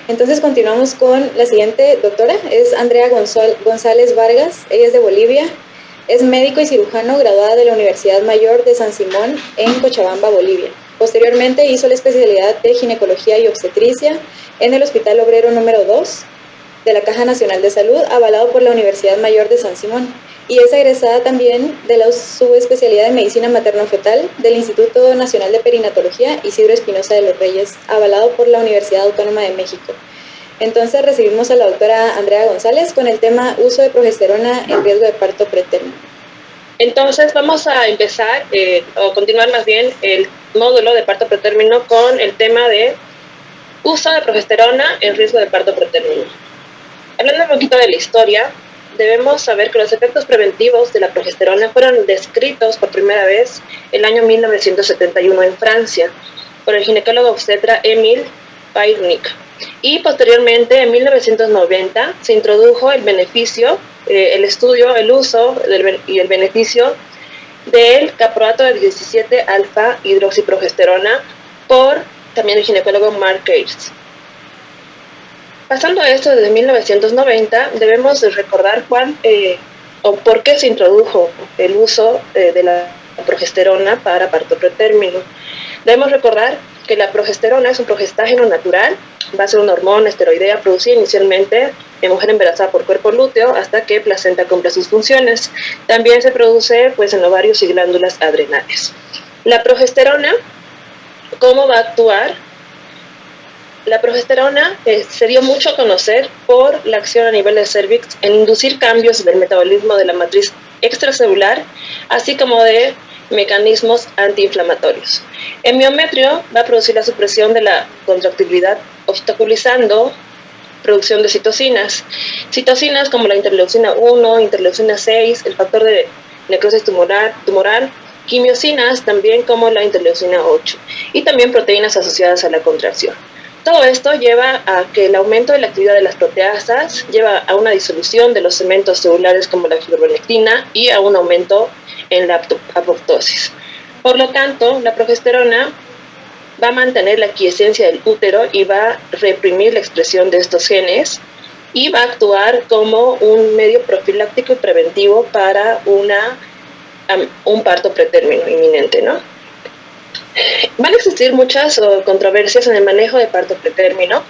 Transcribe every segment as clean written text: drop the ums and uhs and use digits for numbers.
Entonces continuamos con la siguiente doctora, es Andrea González Vargas, ella es de Bolivia, es médico y cirujano graduada de la Universidad Mayor de San Simón en Cochabamba, Bolivia. Posteriormente hizo la especialidad de ginecología y obstetricia en el Hospital Obrero número 2 de la Caja Nacional de Salud, avalado por la Universidad Mayor de San Simón, y es egresada también de la subespecialidad de medicina materno-fetal del Instituto Nacional de Perinatología Isidro Espinosa de los Reyes, avalado por la Universidad Autónoma de México. Entonces recibimos a la doctora Andrea González con el tema uso de progesterona en riesgo de parto pretérmino. Entonces vamos a empezar, o continuar más bien, el módulo de parto pretérmino con el tema de uso de progesterona en riesgo de parto pretérmino. Hablando un poquito de la historia, debemos saber que los efectos preventivos de la progesterona fueron descritos por primera vez el año 1971 en Francia por el ginecólogo obstetra Émile Peyronnet, y posteriormente en 1990 se introdujo el beneficio, el estudio, el uso y el beneficio del caproato de 17 alfa hidroxiprogesterona por también el ginecólogo Mark Ayres. Pasando a esto desde 1990, debemos recordar o por qué se introdujo el uso de la progesterona para parto pretérmino. Debemos recordar que la progesterona es un progestágeno natural, va a ser una hormona esteroidea producida inicialmente en mujer embarazada por cuerpo lúteo hasta que placenta cumpla sus funciones. También se produce en ovarios y glándulas adrenales. La progesterona, ¿cómo va a actuar? La progesterona se dio mucho a conocer por la acción a nivel de cervix en inducir cambios del metabolismo de la matriz extracelular, así como de mecanismos antiinflamatorios. El miometrio va a producir la supresión de la contractibilidad, obstaculizando producción de citocinas. Citocinas como la interleucina 1, interleucina 6, el factor de necrosis tumoral, quimiosinas también como la interleucina 8, y también proteínas asociadas a la contracción. Todo esto lleva a que el aumento de la actividad de las proteasas lleva a una disolución de los cementos celulares como la fibronectina y a un aumento en la apoptosis. Por lo tanto, la progesterona va a mantener la quiescencia del útero y va a reprimir la expresión de estos genes y va a actuar como un medio profiláctico y preventivo para un parto pretérmino inminente, ¿no? Van a existir muchas controversias en el manejo de parto pretérmino,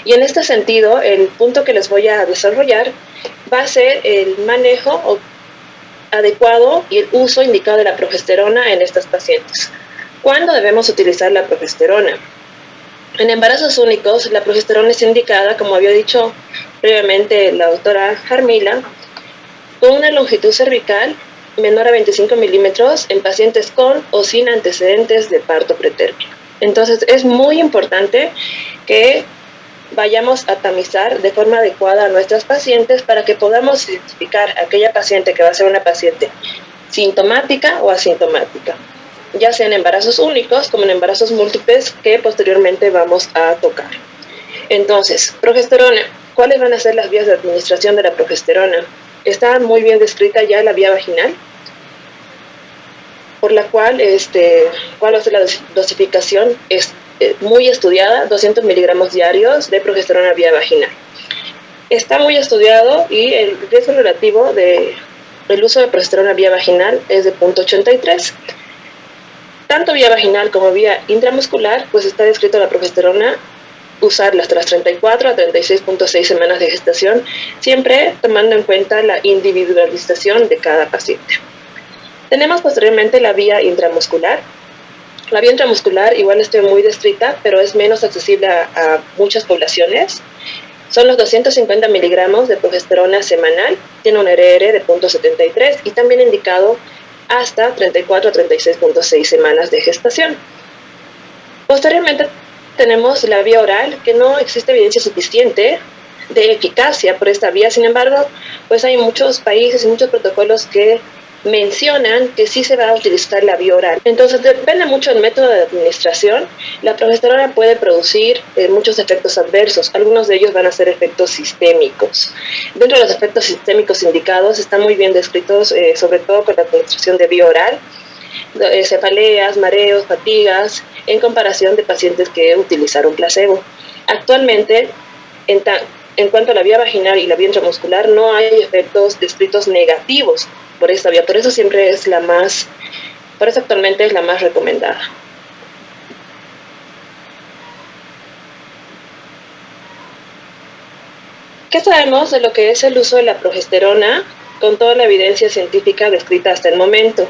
y en este sentido el punto que les voy a desarrollar va a ser el manejo adecuado y el uso indicado de la progesterona en estas pacientes. ¿Cuándo debemos utilizar la progesterona? En embarazos únicos, la progesterona es indicada, como había dicho previamente la doctora Jarmila, con una longitud cervical menor a 25 milímetros en pacientes con o sin antecedentes de parto pretérmino. Entonces es muy importante que vayamos a tamizar de forma adecuada a nuestras pacientes para que podamos identificar a aquella paciente que va a ser una paciente sintomática o asintomática, ya sea en embarazos únicos como en embarazos múltiples que posteriormente vamos a tocar. Entonces, progesterona, ¿cuáles van a ser las vías de administración de la progesterona? Está muy bien descrita ya la vía vaginal, por la cual cuál va a ser la dosificación es muy estudiada, 200 miligramos diarios de progesterona vía vaginal. Está muy estudiado y el riesgo relativo del uso de progesterona vía vaginal es de 0.83. Tanto vía vaginal como vía intramuscular, pues está descrito la progesterona usarla hasta las 34 a 36.6 semanas de gestación, siempre tomando en cuenta la individualización de cada paciente. Tenemos posteriormente la vía intramuscular. La vía intramuscular igual está muy descrita, pero es menos accesible a muchas poblaciones. Son los 250 miligramos de progesterona semanal, tiene un RR de 0.73 y también indicado hasta 34 a 36.6 semanas de gestación. Posteriormente tenemos la vía oral, que no existe evidencia suficiente de eficacia por esta vía. Sin embargo, pues hay muchos países y muchos protocolos que mencionan que sí se va a utilizar la vía oral. Entonces depende mucho del método de administración. La progesterona puede producir muchos efectos adversos. Algunos de ellos van a ser efectos sistémicos. Dentro de los efectos sistémicos indicados están muy bien descritos, sobre todo con la administración de vía oral, cefaleas, mareos, fatigas, en comparación de pacientes que utilizaron placebo. Actualmente en cuanto a la vía vaginal y la vía intramuscular, no hay efectos descritos negativos por esta vía. Por eso actualmente es la más recomendada. ¿Qué sabemos de lo que es el uso de la progesterona con toda la evidencia científica descrita hasta el momento?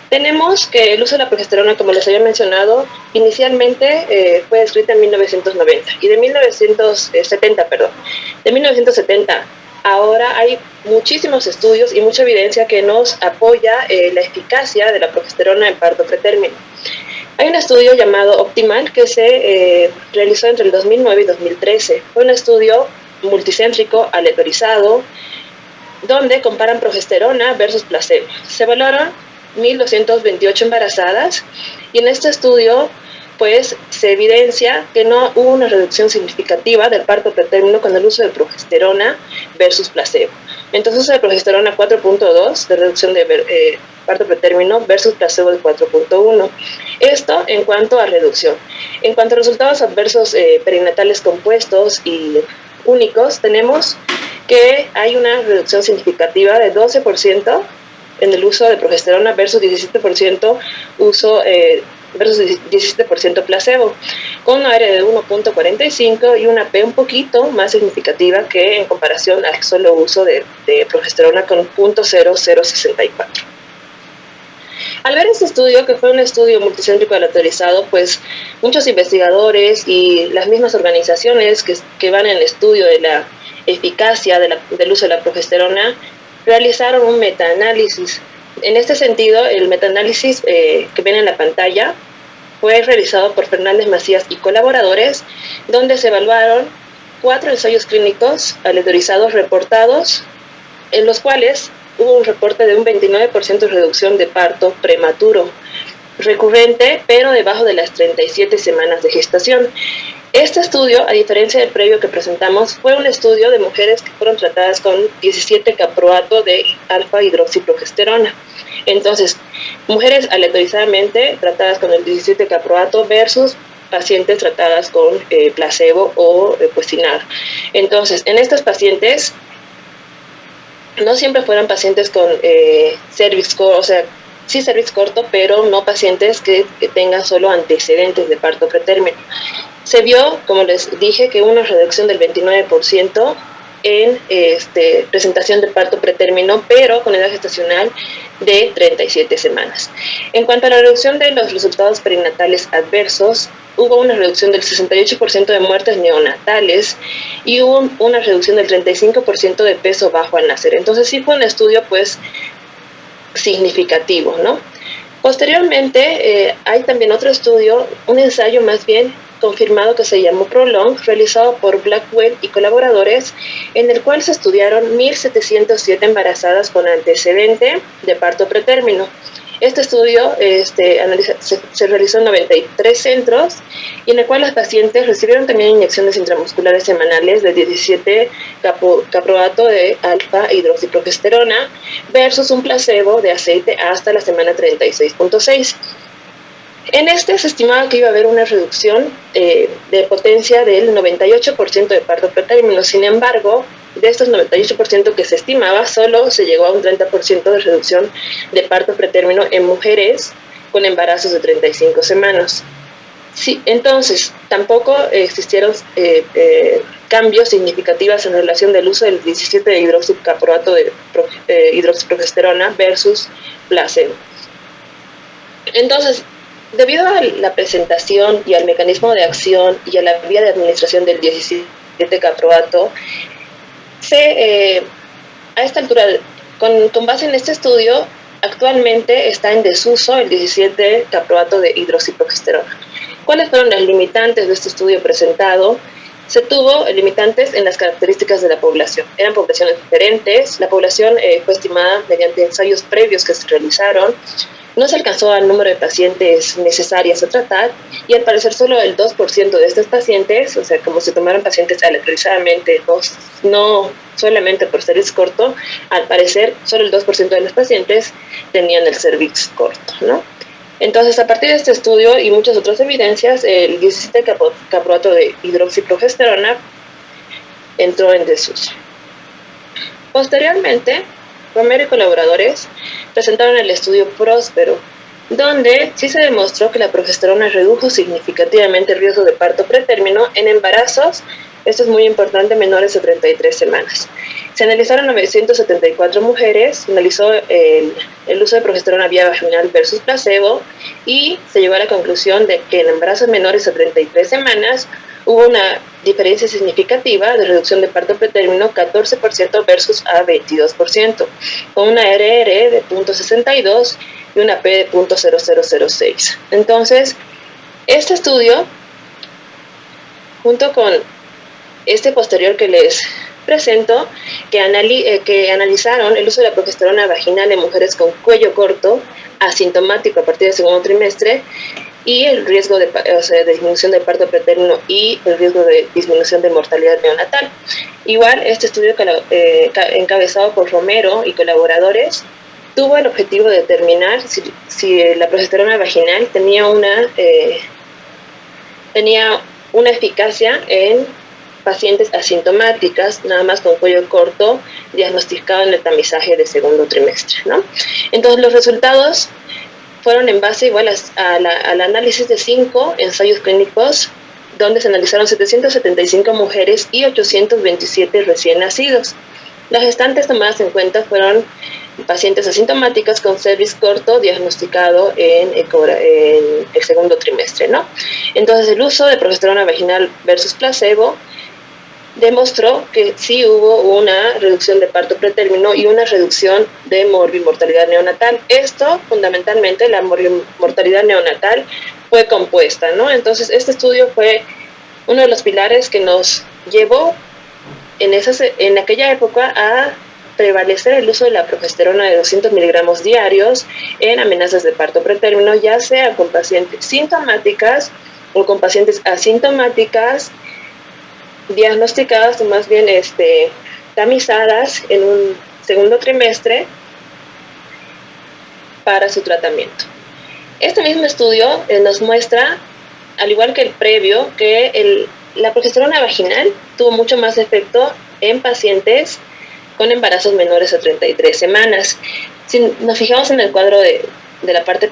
Tenemos que el uso de la progesterona, como les había mencionado, inicialmente fue descrita en 1990 y de 1970 ahora hay muchísimos estudios y mucha evidencia que nos apoya la eficacia de la progesterona en parto pretérmino. Hay un estudio llamado Optimal que se realizó entre el 2009 y 2013. Fue un estudio multicéntrico, aleatorizado, donde comparan progesterona versus placebo. Se evaluaron 1.228 embarazadas y en este estudio pues se evidencia que no hubo una reducción significativa del parto pretérmino con el uso de progesterona versus placebo. Entonces uso de progesterona 4.2 de reducción de parto pretérmino versus placebo de 4.1. Esto en cuanto a reducción. En cuanto a resultados adversos perinatales compuestos y únicos, tenemos que hay una reducción significativa de 12% en el uso de progesterona versus 17% versus 17% placebo, con una R de 1.45 y una P un poquito más significativa que en comparación al solo uso de progesterona con 0.0064. Al ver este estudio, que fue un estudio multicéntrico aleatorizado, pues muchos investigadores y las mismas organizaciones que van en el estudio de la eficacia del uso de la progesterona realizaron un metaanálisis. En este sentido, el metaanálisis que ven en la pantalla fue realizado por Fernández Macías y colaboradores, donde se evaluaron 4 ensayos clínicos aleatorizados reportados, en los cuales hubo un reporte de un 29% de reducción de parto prematuro recurrente, pero debajo de las 37 semanas de gestación. Este estudio, a diferencia del previo que presentamos, fue un estudio de mujeres que fueron tratadas con 17-caproato de alfa-hidroxiprogesterona. Entonces, mujeres aleatorizadamente tratadas con el 17-caproato versus pacientes tratadas con placebo o pues sin nada. Entonces, en estas pacientes, no siempre fueron pacientes con cervix corto, o sea, sí cervix corto, pero no pacientes que tengan solo antecedentes de parto pretérmino. Se vio, como les dije, que una reducción del 29% en presentación de parto pretérmino, pero con edad gestacional de 37 semanas. En cuanto a la reducción de los resultados perinatales adversos, hubo una reducción del 68% de muertes neonatales y hubo una reducción del 35% de peso bajo al nacer. Entonces sí fue un estudio pues significativo, ¿no? Posteriormente hay también otro estudio, un ensayo más bien confirmado que se llamó PROLONG, realizado por Blackwell y colaboradores, en el cual se estudiaron 1.707 embarazadas con antecedente de parto pretérmino. Este estudio se realizó en 93 centros y en el cual las pacientes recibieron también inyecciones intramusculares semanales de 17-caproato de alfa-hidroxiprogesterona versus un placebo de aceite hasta la semana 36.6. En este se estimaba que iba a haber una reducción de potencia del 98% de parto pretérmino. Sin embargo, de estos 98% que se estimaba, solo se llegó a un 30% de reducción de parto pretérmino en mujeres con embarazos de 35 semanas. Sí, entonces, tampoco existieron cambios significativos en relación del uso del 17-hidroxicaproato de hidroxiprogesterona versus placebo. Entonces, debido a la presentación y al mecanismo de acción y a la vía de administración del 17-caproato, a esta altura, con base en este estudio, actualmente está en desuso el 17-caproato de hidroxiprogesterona. ¿Cuáles fueron las limitantes de este estudio presentado? Se tuvo limitantes en las características de la población. Eran poblaciones diferentes, la población fue estimada mediante ensayos previos que se realizaron, no se alcanzó al número de pacientes necesarias a tratar y al parecer solo el 2% de estos pacientes, o sea, como se tomaron pacientes aleatorizadamente, no solamente por cervix corto, al parecer solo el 2% de los pacientes tenían el cervix corto, ¿no? Entonces, a partir de este estudio y muchas otras evidencias, el 17-caproato de hidroxiprogesterona entró en desuso. Posteriormente, Romero y colaboradores presentaron el estudio Próspero, donde sí se demostró que la progesterona redujo significativamente el riesgo de parto pretérmino en embarazos, esto es muy importante, menores de 33 semanas. Se analizaron 974 mujeres, se analizó el uso de progesterona vía vaginal versus placebo y se llegó a la conclusión de que en embarazos menores de 33 semanas hubo una diferencia significativa de reducción de parto pretérmino 14% versus a 22%, con una RR de 0.62 y una P de 0.0006. Entonces, este estudio, junto con este posterior que les presento, que analizaron el uso de la progesterona vaginal en mujeres con cuello corto, asintomático a partir del segundo trimestre, y el riesgo de disminución del parto pretérmino y el riesgo de disminución de mortalidad neonatal. Igual, este estudio encabezado por Romero y colaboradores tuvo el objetivo de determinar si la progesterona vaginal tenía una eficacia en pacientes asintomáticas, nada más con cuello corto, diagnosticado en el tamizaje de segundo trimestre, ¿no? Entonces, los resultados fueron en base igual al análisis de 5 ensayos clínicos, donde se analizaron 775 mujeres y 827 recién nacidos. Las gestantes tomadas en cuenta fueron pacientes asintomáticas con cervix corto diagnosticado en el segundo trimestre, ¿no? Entonces, el uso de progesterona vaginal versus placebo demostró que sí hubo una reducción de parto pretérmino y una reducción de morbimortalidad neonatal. Esto, fundamentalmente, la morbimortalidad neonatal fue compuesta, ¿no? Entonces, este estudio fue uno de los pilares que nos llevó en aquella época a prevalecer el uso de la progesterona de 200 miligramos diarios en amenazas de parto pretérmino, ya sea con pacientes sintomáticas o con pacientes asintomáticas, diagnosticadas o más bien tamizadas en un segundo trimestre para su tratamiento. Este mismo estudio nos muestra, al igual que el previo, que la progesterona vaginal tuvo mucho más efecto en pacientes con embarazos menores a 33 semanas. Si nos fijamos en el cuadro de la parte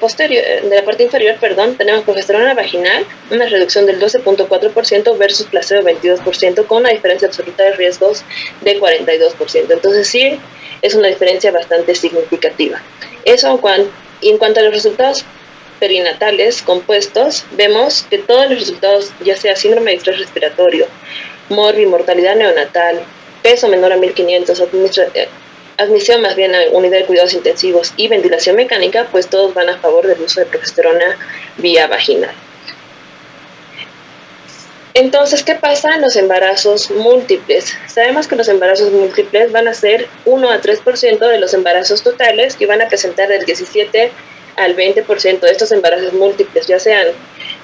inferior, tenemos progesterona vaginal, una reducción del 12.4% versus placebo 22%, con una diferencia absoluta de riesgos de 42%. Entonces sí, es una diferencia bastante significativa. Eso en cuanto a los resultados perinatales compuestos, vemos que todos los resultados, ya sea síndrome de estrés respiratorio, morbimortalidad neonatal, peso menor a 1500, admisión más bien a unidad de cuidados intensivos y ventilación mecánica, pues todos van a favor del uso de progesterona vía vaginal. Entonces, ¿qué pasa en los embarazos múltiples? Sabemos que los embarazos múltiples van a ser 1 a 3% de los embarazos totales, que van a presentar del 17 al 20% de estos embarazos múltiples, ya sean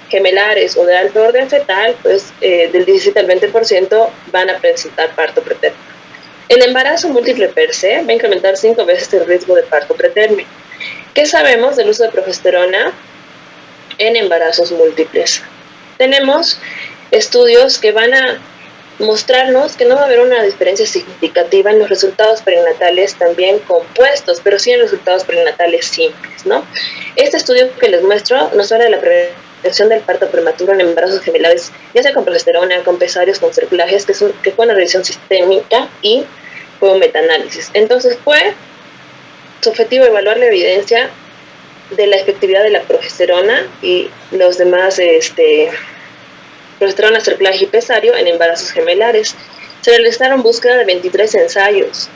gemelares o de alto orden fetal, pues del 17 al 20% van a presentar parto pretérmino. El embarazo múltiple per se va a incrementar 5 veces el riesgo de parto pretérmino. ¿Qué sabemos del uso de progesterona en embarazos múltiples? Tenemos estudios que van a mostrarnos que no va a haber una diferencia significativa en los resultados perinatales también compuestos, pero sí en los resultados perinatales simples, ¿no? Este estudio que les muestro nos habla de la prevención del parto prematuro en embarazos gemelares, ya sea con progesterona, con pesarios, con cerclajes, que fue una revisión sistémica y fue un metaanálisis. Entonces fue su objetivo evaluar la evidencia de la efectividad de la progesterona y los demás progesterona, cerclaje y pesario en embarazos gemelares. Se realizaron búsqueda de 23 ensayos.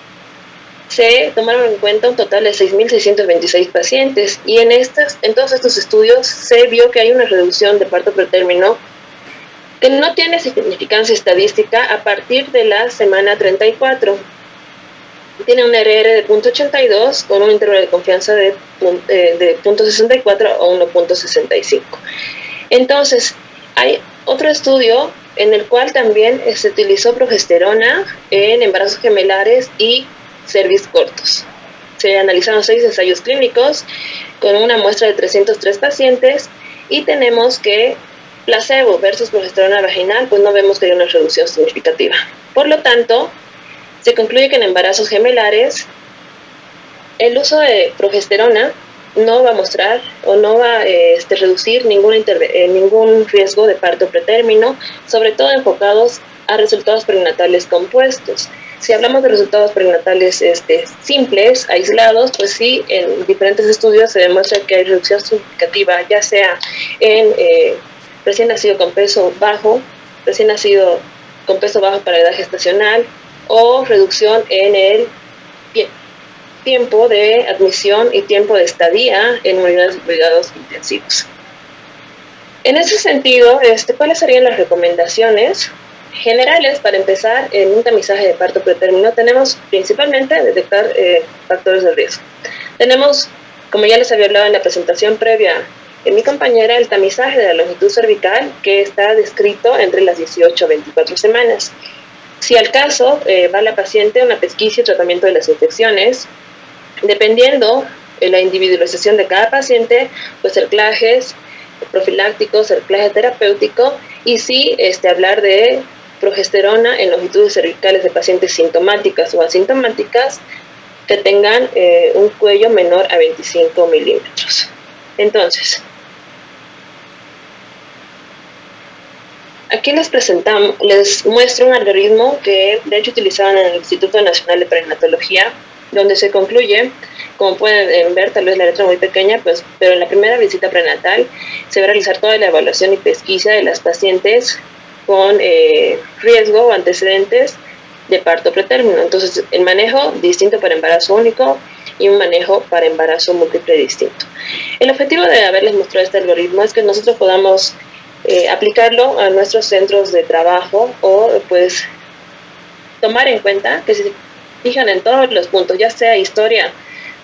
Se tomaron en cuenta un total de 6.626 pacientes y en todos estos estudios se vio que hay una reducción de parto pretérmino que no tiene significancia estadística a partir de la semana 34. Tiene un RR de 0.82 con un intervalo de confianza de 0.64 o 1.65. Entonces, hay otro estudio en el cual también se utilizó progesterona en embarazos gemelares y cervix cortos. Se analizaron 6 ensayos clínicos con una muestra de 303 pacientes y tenemos que placebo versus progesterona vaginal, pues no vemos que hay una reducción significativa. Por lo tanto, se concluye que en embarazos gemelares el uso de progesterona no va a mostrar o no va a reducir ningún riesgo de parto pretérmino, sobre todo enfocados a resultados prenatales compuestos. Si hablamos de resultados prenatales simples, aislados, pues sí, en diferentes estudios se demuestra que hay reducción significativa, ya sea en recién nacido con peso bajo, recién nacido con peso bajo para edad gestacional, o reducción en el tiempo de admisión y tiempo de estadía en unidades de cuidados intensivos. En ese sentido, ¿cuáles serían las recomendaciones generales para empezar en un tamizaje de parto pretérmino? Tenemos principalmente detectar factores de riesgo. Tenemos, como ya les había hablado en la presentación previa en mi compañera, el tamizaje de la longitud cervical, que está descrito entre las 18 a 24 semanas. Si al caso va la paciente a una pesquisa y tratamiento de las infecciones, dependiendo de la individualización de cada paciente, pues cerclajes profilácticos, cerclaje terapéutico, y sí hablar de progesterona en longitudes cervicales de pacientes sintomáticas o asintomáticas que tengan un cuello menor a 25 milímetros. Entonces, aquí les muestro un algoritmo que de hecho utilizaban en el Instituto Nacional de Perinatología, donde se concluye, como pueden ver, tal vez la letra muy pequeña, pues, pero en la primera visita prenatal se va a realizar toda la evaluación y pesquisa de las pacientes con riesgo o antecedentes de parto pretérmino. Entonces, el manejo distinto para embarazo único y un manejo para embarazo múltiple distinto. El objetivo de haberles mostrado este algoritmo es que nosotros podamos aplicarlo a nuestros centros de trabajo, o pues tomar en cuenta que si se fijan en todos los puntos, ya sea historia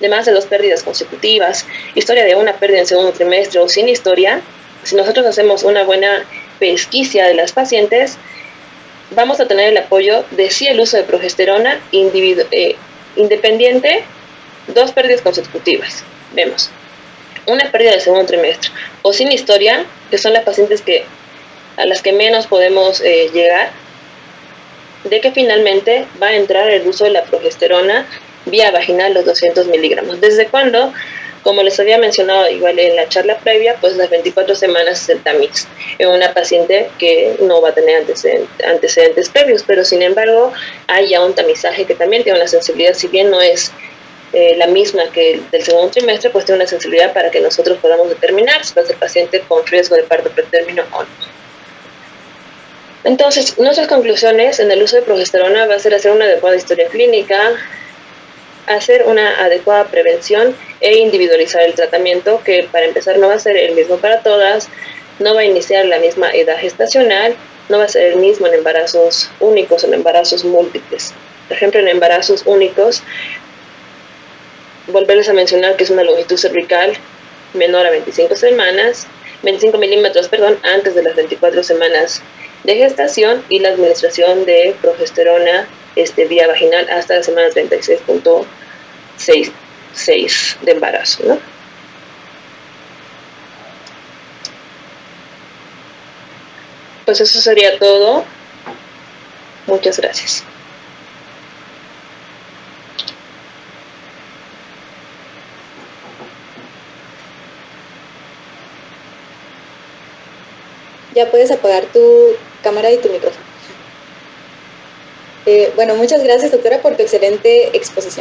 de más de 2 pérdidas consecutivas, historia de una pérdida en segundo trimestre o sin historia, si nosotros hacemos una buena pesquisa de las pacientes, vamos a tener el apoyo de sí el uso de progesterona independiente, 2 pérdidas consecutivas. Vemos una pérdida del segundo trimestre o sin historia, que son las pacientes a las que menos podemos llegar, de que finalmente va a entrar el uso de la progesterona vía vaginal, los 200 miligramos. ¿Desde cuándo? Como les había mencionado igual en la charla previa, pues las 24 semanas es el tamiz en una paciente que no va a tener antecedentes previos, pero sin embargo hay ya un tamizaje que también tiene una sensibilidad, si bien no es la misma que el del segundo trimestre, pues tiene una sensibilidad para que nosotros podamos determinar si va a ser paciente con riesgo de parto pretérmino o no. Entonces, nuestras conclusiones en el uso de progesterona va a ser hacer una adecuada historia clínica, hacer una adecuada prevención e individualizar el tratamiento, que para empezar no va a ser el mismo para todas, no va a iniciar la misma edad gestacional, no va a ser el mismo en embarazos únicos o en embarazos múltiples. Por ejemplo, en embarazos únicos, volverles a mencionar que es una longitud cervical menor a 25 milímetros, antes de las 24 semanas de gestación, y la administración de progesterona vía vaginal hasta la semana 36.6 de embarazo, ¿no? Pues eso sería todo. Muchas gracias. Ya puedes apagar tu cámara y tu micrófono. Bueno, muchas gracias, doctora, por tu excelente exposición.